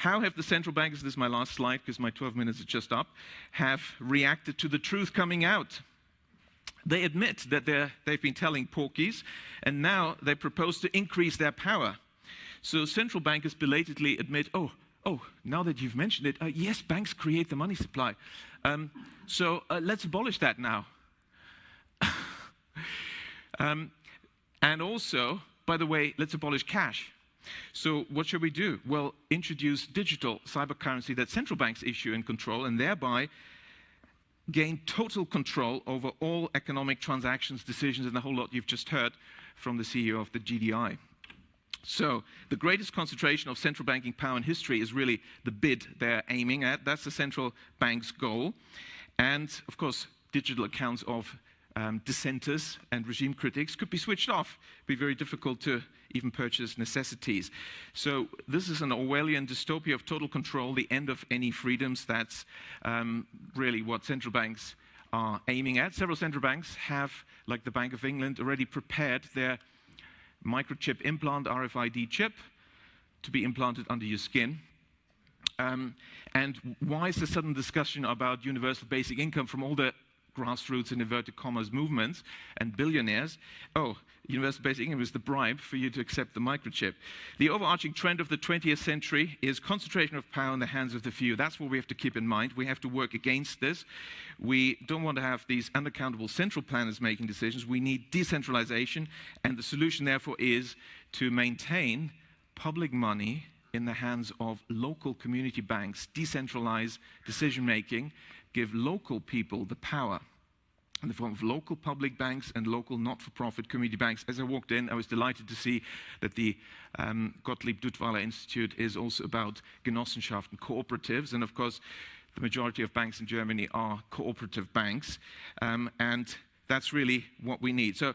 how have the central bankers, this is my last slide because my 12 minutes are just up, have reacted to the truth coming out? They admit that they've been telling porkies, and now they propose to increase their power. So central bankers belatedly admit, oh, now that you've mentioned it, yes, banks create the money supply. So let's abolish that now. And also, by the way, let's abolish cash. So what should we do? Well, introduce digital cyber currency that central banks issue and control, and thereby gain total control over all economic transactions, decisions, and the whole lot you've just heard from the CEO of the GDI. So the greatest concentration of central banking power in history is really the bid they're aiming at. That's the central bank's goal. And of course, digital accounts of dissenters and regime critics could be switched off. It'd be very difficult to even purchase necessities. So this is an Orwellian dystopia of total control, the end of any freedoms. That's really what central banks are aiming at. Several central banks have, like the Bank of England, already prepared their microchip implant, RFID chip, to be implanted under your skin. And why is the sudden discussion about universal basic income from all the grassroots and inverted commas movements and billionaires? Oh, universal basic income is the bribe for you to accept the microchip. The overarching trend of the 20th century is concentration of power in the hands of the few. That's what we have to keep in mind. We have to work against this. We don't want to have these unaccountable central planners making decisions. We need decentralization, and the solution therefore is to maintain public money in the hands of local community banks, decentralize decision-making, give local people the power in the form of local public banks and local not-for-profit community banks. As I walked in, I was delighted to see that the Gottlieb Duttweiler Institute is also about Genossenschaften, cooperatives, and of course, the majority of banks in Germany are cooperative banks, and that's really what we need. So